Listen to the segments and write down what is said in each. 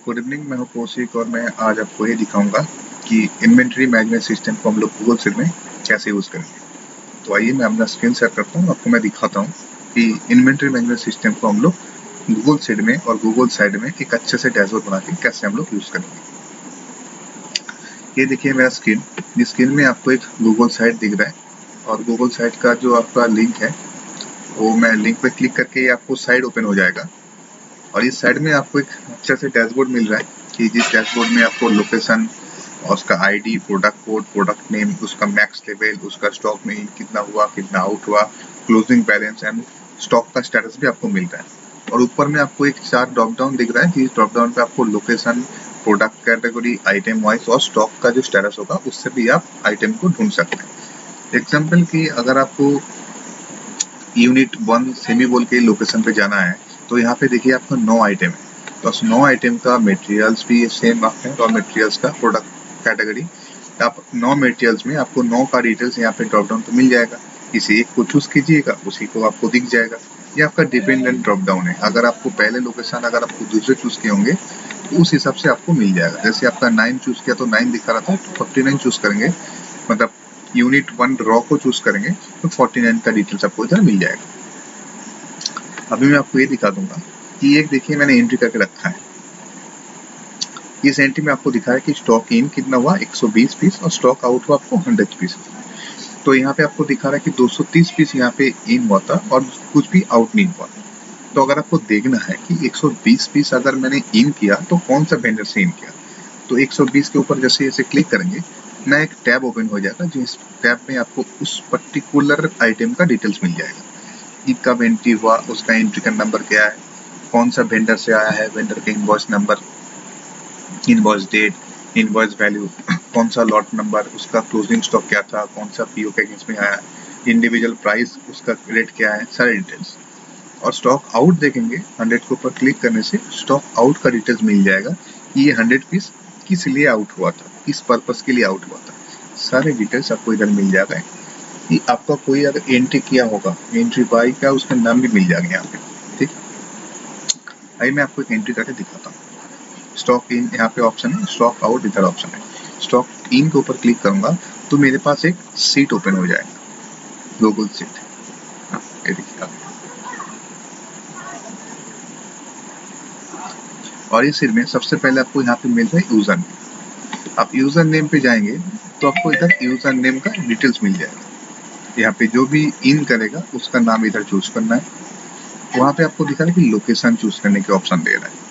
Good evening, मैं हूं कौशिक और मैं आज आपको ये दिखाऊंगा कि इन्वेंटरी मैनेजमेंट सिस्टम को हम लोग गूगल शीट में कैसे यूज करेंगे। तो आइए मैं अपना स्क्रीन शेयर करता हूं, आपको मैं दिखाता हूं कि इन्वेंटरी मैनेजमेंट सिस्टम को हम लोग गूगल शीट में और गूगल साइड में एक अच्छे से डैशबोर्ड बना के कैसे हम लोग यूज करेंगे। ये देखिए मेरा स्क्रीन, इस स्क्रीन में आपको एक गूगल साइट दिख रहा है और गूगल साइट का जो आपका लिंक है वो मैं लिंक पे क्लिक करके आपको साइट ओपन हो जाएगा और इस साइड में आपको एक अच्छा से डैशबोर्ड मिल रहा है कि जिस डैशबोर्ड में आपको लोकेशन और उसका ID, product code, product name, उसका मैक्स लेवल, उसका स्टॉक में कितना हुआ, कितना आउट हुआ, क्लोजिंग बैलेंस एंड स्टॉक का स्टेटस भी आपको मिल रहा है। और ऊपर में आपको एक 4 ड्रॉप डाउन दिख रहा है कि ड्रॉप डाउन पे आपको location, product category, item wise और स्टॉक का जो स्टेटस होगा उससे भी आप आइटम को ढूंढ सकते हैं। एग्जाम्पल की अगर आपको यूनिट 1 सेमी बोल के लोकेशन पे जाना है तो यहाँ पे देखिए आपका 9 आइटम है, तो उस 9 आइटम का मटेरियल्स भी सेम है, रॉ मटेरियल्स का प्रोडक्ट कैटेगरी। आप 9 मटेरियल्स में आपको 9 का डिटेल्स यहाँ पे ड्रॉप डाउन पे मिल जाएगा, किसी एक को चूज कीजिएगा उसी को आपको दिख जाएगा। ये आपका डिपेंडेंट ड्रॉप डाउन है, अगर आपको पहले लोकेशन अगर आपको दूसरे चूज किए होंगे तो उस हिसाब से आपको मिल जाएगा। जैसे आपका 9 चूज किया तो 9 दिखा रहा था, तो 49 चूज करेंगे, मतलब यूनिट 1 रॉ को चूज करेंगे तो 49 का डिटेल्स आपको इधर मिल जाएगा। अभी मैं आपको ये दिखा दूंगा कि एक देखिए मैंने एंट्री करके रखा है, इस एंट्री में आपको दिखा है कि स्टॉक इन कितना हुआ 120 पीस और स्टॉक आउट हुआ आपको 100 पीस। तो यहाँ पे आपको दिखा रहा है कि 230 पीस यहाँ पे इन हुआ था और कुछ भी आउट नहीं हुआ। तो अगर आपको देखना है कि 120 पीस अगर मैंने इन किया तो कौन सा वेंडर से इन किया, तो 120 के ऊपर जैसे जैसे क्लिक करेंगे ना एक टैब ओपन हो जाएगा, जिस टैब में आपको उस पर्टिकुलर आइटम का डिटेल्स मिल जाएगा कि कब एंट्री हुआ, उसका एंट्री का नंबर क्या है, कौन सा वेंडर से आया है, वेंडर का invoice number, invoice date, invoice value, कौन सा लॉट नंबर, उसका क्लोजिंग स्टॉक क्या था, कौन सा पीओ के अगेंस्ट में आया, इंडिविजुअल प्राइस, उसका रेट क्या है, सारे डिटेल्स। और स्टॉक आउट देखेंगे, 100 के ऊपर क्लिक करने से स्टॉक आउट का डिटेल्स मिल जाएगा कि ये 100 पीस किस लिए आउट हुआ था, किस पर्पस के लिए आउट हुआ था, सारे डिटेल्स आपको इधर मिल जाएगा। कि आपका कोई अगर एंट्री किया होगा, एंट्री बाय का उसका नाम भी मिल जाएगा यहाँ पे। ठीक, आइए मैं आपको एक एंट्री करके दिखाता हूँ। स्टॉक इन यहाँ पे ऑप्शन है, स्टॉक आउट इधर ऑप्शन है। स्टॉक इन के ऊपर क्लिक करूंगा तो मेरे पास एक सीट ओपन हो जाएगा, गूगल सीट। हाँ, ये देखिए, और इस सीट में सबसे पहले आपको यहाँ पे मिल रहा है यूजर नेम। आप यूजर नेम पे जाएंगे तो आपको इधर यूजर नेम का डिटेल्स मिल जाएगा। यहाँ पे जो भी इन करेगा उसका नाम इधर चूज करना है। वहां पे आपको दिखा रहा है कि लोकेशन चूज करने के ऑप्शन दे रहा है,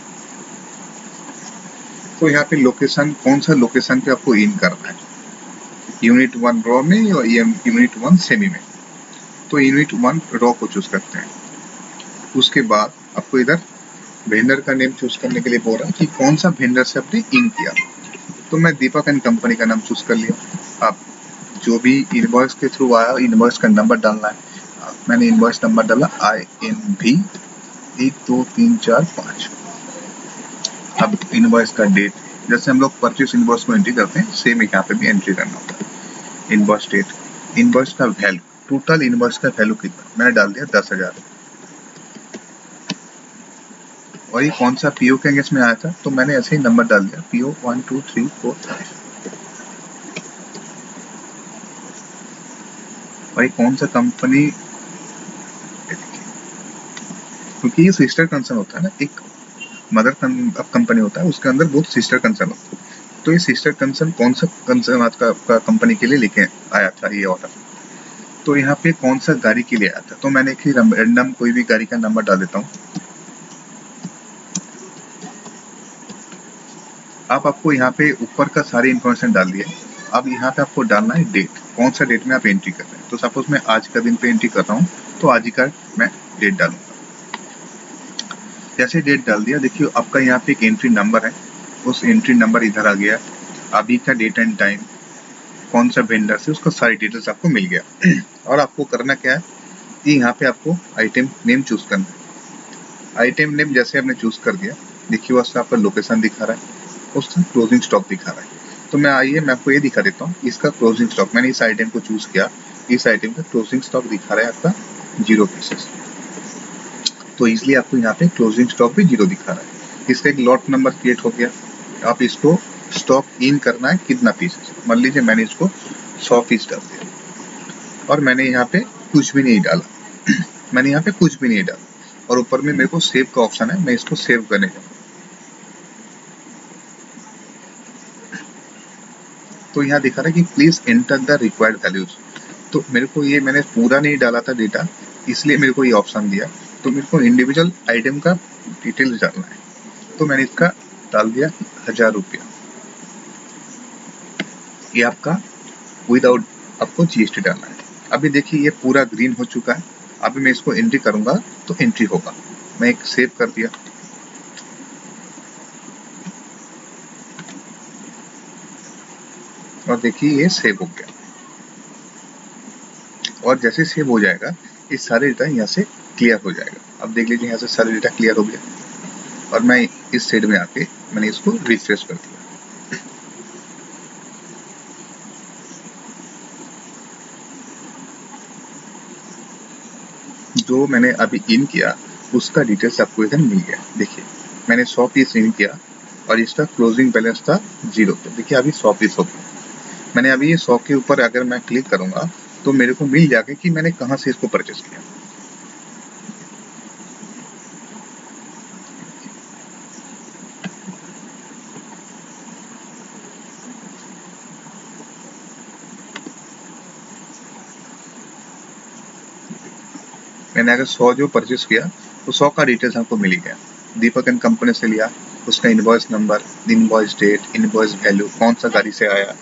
तो यहाँ पे लोकेशन, कौन सा लोकेशन पे आपको इन करना है, यूनिट 1 रॉ में और यूनिट 1 सेमी में। तो यूनिट 1 रॉ को चूज करते हैं। उसके बाद आपको इधर वेंडर का नेम चूज करने के लिए बोल रहा है कि कौन सा वेंडर से आपने इन किया। तो मैं दीपक एंड कंपनी का नाम चूज कर लिया। आप जो भी इनवॉइस के थ्रू आया, इनवॉइस का नंबर डालना है। मैंने इनवॉइस नंबर डाला INV 12345। अब इनवॉइस का डेट, जैसे हम लोग परचेस इनवॉइस को एंट्री करते हैं सेम यहाँ पे भी एंट्री करना होता है। इनवॉइस डेट, इनवॉइस का वैल्यू, टोटल इनवॉइस का वैल्यू कितना, मैंने डाल दिया 10,000। और ये कौन सा पीओ के अगेंस्ट में आया था, तो मैंने ऐसे ही नंबर डाल दिया PO 1 2 3 4 5। और ये कौन सा कंपनी, क्योंकि ये सिस्टर कंसर्न होता है ना, एक मदर कंपनी होता है, उसके अंदर बहुत सिस्टर कंसर्न होता है। तो ये सिस्टर कंसर्न कौन सा कंसर्न आज का आपका कंपनी के लिए लेके आया था ये ऑर्डर, तो यहाँ पे कौन सा गाड़ी के लिए आया था, तो मैंने एक ही रैंडम कोई भी गाड़ी का नंबर डाल देता हूँ। आपको यहाँ पे ऊपर का सारी इन्फॉर्मेशन डाल दिया। अब यहाँ पे आपको डालना है डेट, कौन सा डेट में आप एंट्री कर रहे हैं। तो सपोज मैं आज का दिन पे एंट्री कर रहा हूँ तो आज ही का मैं डेट डालूंगा। जैसे डेट डाल दिया, देखिए आपका यहाँ पे एक एंट्री नंबर है, उस एंट्री नंबर इधर आ गया, अभी का डेट एंड टाइम, कौन सा वेंडर से, उसका सारी डिटेल्स आपको मिल गया। और आपको करना क्या है कि यहाँ पे आपको आइटम नेम चूज करना है। आइटम नेम जैसे आपने चूज कर दिया, देखिए वहाँ आपका लोकेशन दिखा रहा है, उसका क्लोजिंग स्टॉक दिखा रहा है। तो मैं आइए मैं आपको ये दिखा देता हूँ, इसका क्लोजिंग स्टॉक, मैंने इस आइटम को चूज किया, इस आइटम का क्लोजिंग स्टॉक दिखा रहा है आपका 0 पीसेस, तो इसलिए आपको यहाँ पे क्लोजिंग स्टॉक भी 0 दिखा रहा है। इसका एक लॉट नंबर क्रिएट हो गया। आप इसको स्टॉक इन करना है कितना पीस, मान लीजिए मैंने इसको 100 पीस डाल दिया और मैंने यहाँ पे कुछ भी नहीं डाला मैंने यहाँ पे कुछ भी नहीं डाला और ऊपर में मेरे को सेव का ऑप्शन है, मैं इसको सेव करने जाऊँ तो यहाँ दिखा रहा है कि please enter the required values. तो मेरे को ये मैंने पूरा नहीं डाला था डेटा, इसलिए मेरे को ये ऑप्शन दिया। तो मेरे को इंडिविजुअल आइटम का डिटेल्स डालना है, तो मैंने इसका डाल दिया 1000 रुपया। ये आपका विदाउट आपको जीएसटी डालना है। अभी देखिए ये पूरा ग्रीन हो चुका है। अभी मैं इसको एंट्री करूंगा तो एंट्री होगा। मैं एक सेव कर दिया और देखिए ये सेव हो गया। और जैसे सेव हो जाएगा ये सारे डेटा यहाँ से क्लियर हो जाएगा। अब देख लीजिए यहाँ से सारे डेटा क्लियर हो गया और मैं इस साइड में आके मैंने इसको रिफ्रेश कर दिया। जो मैंने अभी इन किया उसका डिटेल्स आपको इधर मिल गया। देखिए मैंने 100 पीस इन किया और इसका क्लोजिंग बैलेंस था 0। तो देखिए अभी 100 पीस हो गया। मैंने अभी ये 100 के ऊपर अगर मैं क्लिक करूंगा तो मेरे को मिल जाएगा कि मैंने कहाँ से इसको परचेस किया। मैंने अगर 100 जो परचेस किया तो 100 का डिटेल्स हमको मिल गया। दीपक एंड कंपनी से लिया, उसका invoice number, invoice date, invoice value, कौन सा गाड़ी से आया,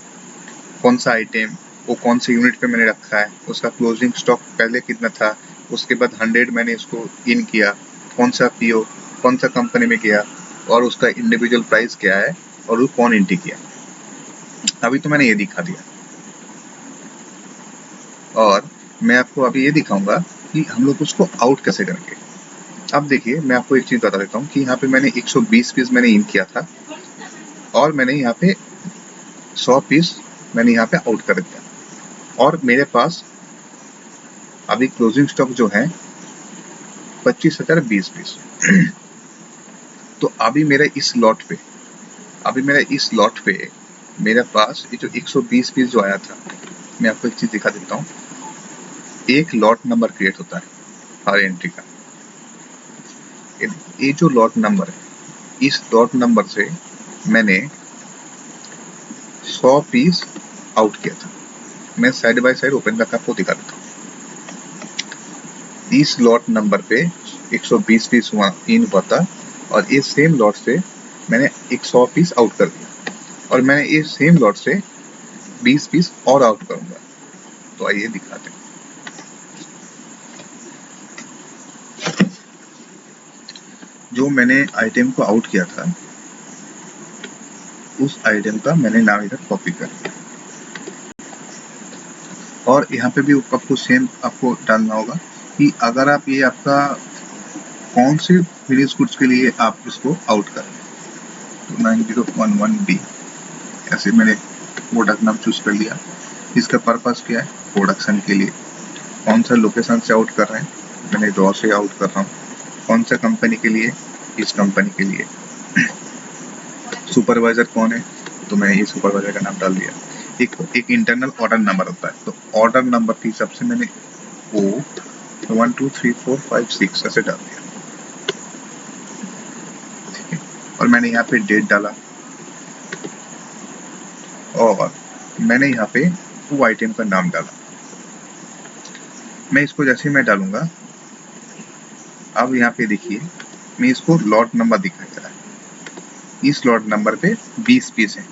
कौन सा आइटम, वो कौन से यूनिट पे मैंने रखा है, उसका क्लोजिंग स्टॉक पहले कितना था, उसके बाद 100 मैंने इसको इन किया, कौन सा पीओ, कौन सा कंपनी में गया और उसका इंडिविजुअल प्राइस क्या है और वो कौन एंट्री किया। अभी तो मैंने ये दिखा दिया और मैं आपको अभी ये दिखाऊंगा कि हम लोग उसको आउट कैसे करेंगे। अब देखिए मैं आपको एक चीज बता देता हूँ कि यहाँ पे मैंने 120 पीस मैंने इन किया था और मैंने यहाँ पे 100 पीस मैंने यहाँ पे आउट कर दिया और मेरे पास अभी क्लोजिंग स्टॉक जो है 25,020 पीस। तो अभी मेरे इस लॉट पे मेरे पास ये जो 120 पीस जो आया था, मैं आपको एक चीज दिखा देता हूँ। एक लॉट नंबर क्रिएट होता है हर एंट्री का। ये जो लॉट नंबर है, इस लॉट नंबर से मैंने 100 पीस आउट किया था। मैं साइड बाय साइड ओपन करके आपको दिखा देता हूँ। इस लॉट नंबर पे 120 पीस इन हुआ था और इस सेम लॉट से मैंने 100 पीस आउट कर दिया और मैंने इस सेम लॉट से 20 पीस और आउट करूंगा। तो आइए दिखाते हैं। जो मैंने आइटम को आउट किया था उस आइटम का मैंने नाम इधर कॉपी कर दिया और यहाँ पे भी आपको सेम आपको डालना होगा कि अगर आप ये आपका कौन से फिनिश गुड्स के लिए आप इसको आउट करें। तो 9011B ऐसे मैंने प्रोडक्ट नाम चूज कर लिया। इसका पर्पस क्या है, प्रोडक्शन के लिए। कौन सा लोकेशन से आउट कर रहे हैं, मैंने रॉ से आउट कर रहा हूँ। कौन सा कंपनी के लिए, इस कंपनी के लिए। सुपरवाइजर कौन है, तो मैंने ये सुपरवाइजर का नाम डाल दिया। एक इंटरनल ऑर्डर नंबर होता है, तो ऑर्डर नंबर के हिसाब से मैंने O 1 2 3 4 5 6 ऐसे डाल दिया। ठीक है, और मैंने यहाँ पे डेट डाला और मैंने यहाँ पे वो आइटम का नाम डाला। मैं इसको जैसे मैं डालूंगा, अब यहाँ पे देखिए मैं इसको लॉट नंबर दिखाई दे रहा है। इस लॉट नंबर पे 20 पीस है,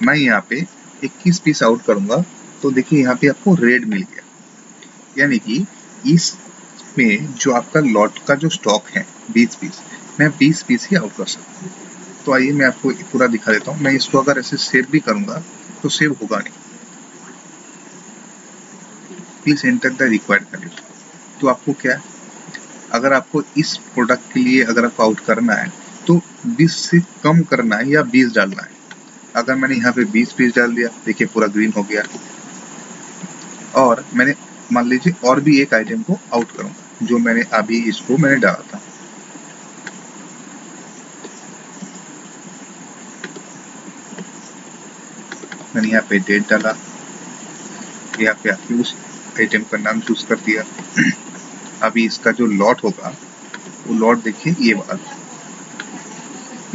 मैं यहाँ पे 21 पीस आउट करूंगा तो देखिए यहाँ पे आपको रेड मिल गया। यानी कि इसमें जो आपका लॉट का जो स्टॉक है 20 पीस, मैं 20 पीस ही आउट कर सकता हूँ। तो आइए मैं आपको पूरा दिखा देता हूँ। मैं इसको अगर ऐसे सेव भी करूंगा तो सेव होगा नहीं। Please enter the required values. तो आपको क्या है, अगर आपको इस प्रोडक्ट के लिए अगर आपको आउट करना है तो 20 से कम करना है या 20 डालना है। अगर मैंने यहाँ पे 20 पीस डाल दिया, देखिए पूरा ग्रीन हो गया। और मैंने मान लीजिए और भी एक आइटम को आउट करूंगा जो मैंने अभी इसको मैंने डाला था। मैंने यहाँ पे डेट डाला, यहाँ पे आपकी उस आइटम का नाम चूज कर दिया। अभी इसका जो लॉट होगा वो लॉट देखिए ये वाला,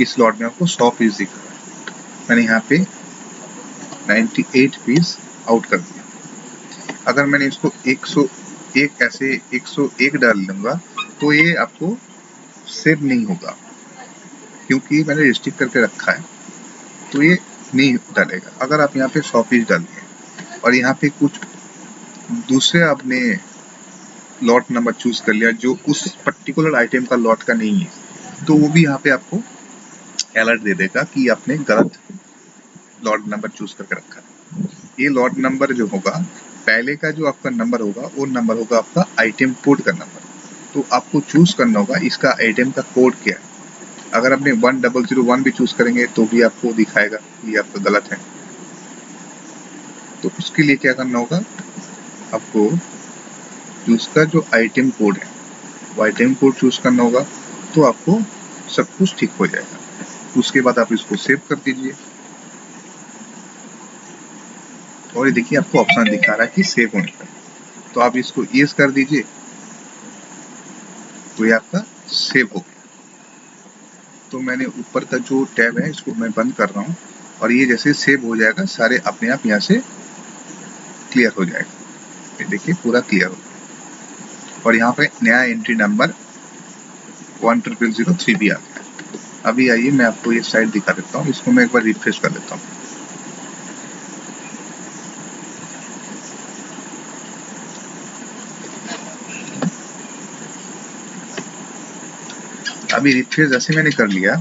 इस लॉट में आपको 100 पीस दिख रहा है, मैंने यहाँ पे 98 पीस आउट कर दिया। अगर मैंने इसको 101 ऐसे 101 डाल लूंगा तो ये आपको सेव नहीं होगा, क्योंकि मैंने रिस्ट्रिक्ट करके रखा है, तो ये नहीं डालेगा। अगर आप यहाँ पे 100 पीस डालिए और यहाँ पे कुछ दूसरे आपने लॉट नंबर चूज कर लिया जो उस पर्टिकुलर आइटम का लॉट का नहीं है, तो वो भी यहाँ पे आपको अलर्ट दे देगा कि आपने गलत लॉट नंबर चूज करके रखा है। ये लॉट नंबर जो होगा, पहले का जो आपका नंबर होगा वो नंबर होगा आपका आइटम कोड का नंबर, तो आपको चूज करना होगा इसका आइटम का कोड क्या है। अगर आपने 1001 भी चूज करेंगे तो भी आपको दिखाएगा ये आपका गलत है। तो उसके लिए क्या करना होगा, आपको उसका जो आइटम कोड है वो आइटम कोड चूज करना होगा, तो आपको सब कुछ ठीक हो जाएगा। उसके बाद आप इसको सेव कर दीजिए और ये देखिए आपको ऑप्शन दिखा रहा है कि सेव होने का, तो आप इसको यस कर दीजिए, तो ये आपका सेव हो गया। तो मैंने ऊपर का जो टैब है इसको मैं बंद कर रहा हूँ और ये जैसे सेव हो जाएगा सारे अपने आप यहाँ से क्लियर हो जाएगा। ये देखिए पूरा क्लियर हो गया और यहाँ पे नया एंट्री नंबर 1003 भी आ गया। अभी आइए मैं आपको ये साइट दिखा देता हूँ, इसको मैं एक बार रिफ्रेश कर देता हूँ। अभी रिफ्रेश जैसे मैंने कर लिया,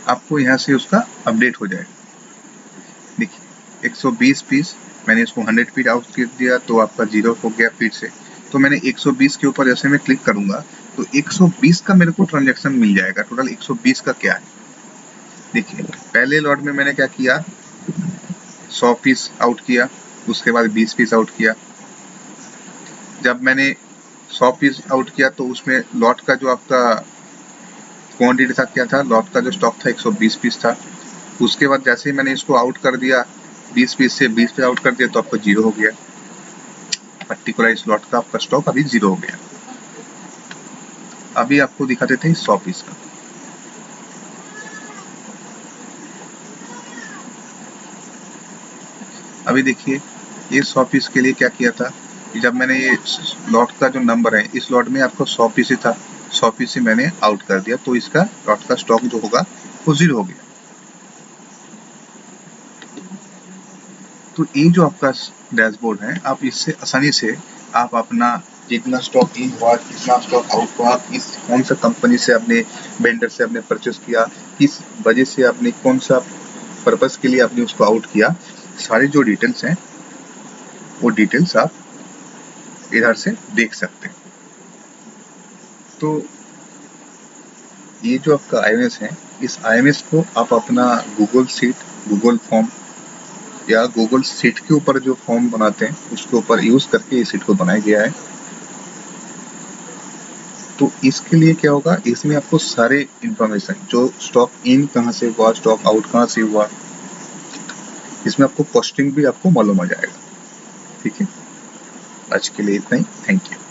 आपको यहाँ से उसका अपडेट हो जाएगा। देखिए 120 पीस, मैंने इसको 100 फीट आउट कर दिया तो आपका 0 हो गया फिर से। तो मैंने 120 के ऊपर जैसे मैं क्लिक करूंगा तो 120 का मेरे को ट्रांजैक्शन मिल जाएगा। टोटल 120 का क्या है, देखिए पहले लॉट में मैंने क्या किया, 100 पीस आउट किया, उसके बाद 20 पीस आउट किया। जब मैंने 100 पीस आउट किया तो उसमें लॉट का जो आपका क्वांटिटी था क्या था, लॉट का जो स्टॉक था 120 पीस था। उसके बाद जैसे ही मैंने इसको आउट कर दिया, 20 पीस से 20 पीस आउट कर दिया तो आपका 0 हो गया। पर्टिकुलर इस लॉट का आपका स्टॉक अभी 0 हो गया। अभी आपको दिखा देते हैं 100 पीस का। अभी देखिए ये 100 पीस के लिए क्या किया था, जब मैंने ये लॉट का जो नंबर है, इस लॉट में आपको 100 पीस ही था, 100 पीस से मैंने आउट कर दिया तो इसका लॉट का स्टॉक जो होगा वो 0 हो गया। तो ये जो आपका डैशबोर्ड है, आप इससे आसानी से आप अपना जितना स्टॉक इन हुआ, कितना स्टॉक आउट हुआ, किस कौन सा कंपनी से आपने वेंडर से आपने परचेस किया, किस वजह से आपने कौन सा पर्पस के लिए आपने उसको आउट किया, सारी जो डिटेल्स हैं वो डिटेल्स आप इधर से देख सकते हैं। तो ये जो आपका IMS है, इस IMS को आप अपना गूगल शीट, गूगल फॉर्म या गूगल शीट के ऊपर जो फॉर्म बनाते हैं उसके ऊपर यूज करके इस शीट को बनाया गया है। तो इसके लिए क्या होगा, इसमें आपको सारे इंफॉर्मेशन जो स्टॉक इन कहाँ से हुआ, स्टॉक आउट कहाँ से हुआ, इसमें आपको कॉस्टिंग भी आपको मालूम आ जाएगा। ठीक है, आज के लिए इतना ही, थैंक यू।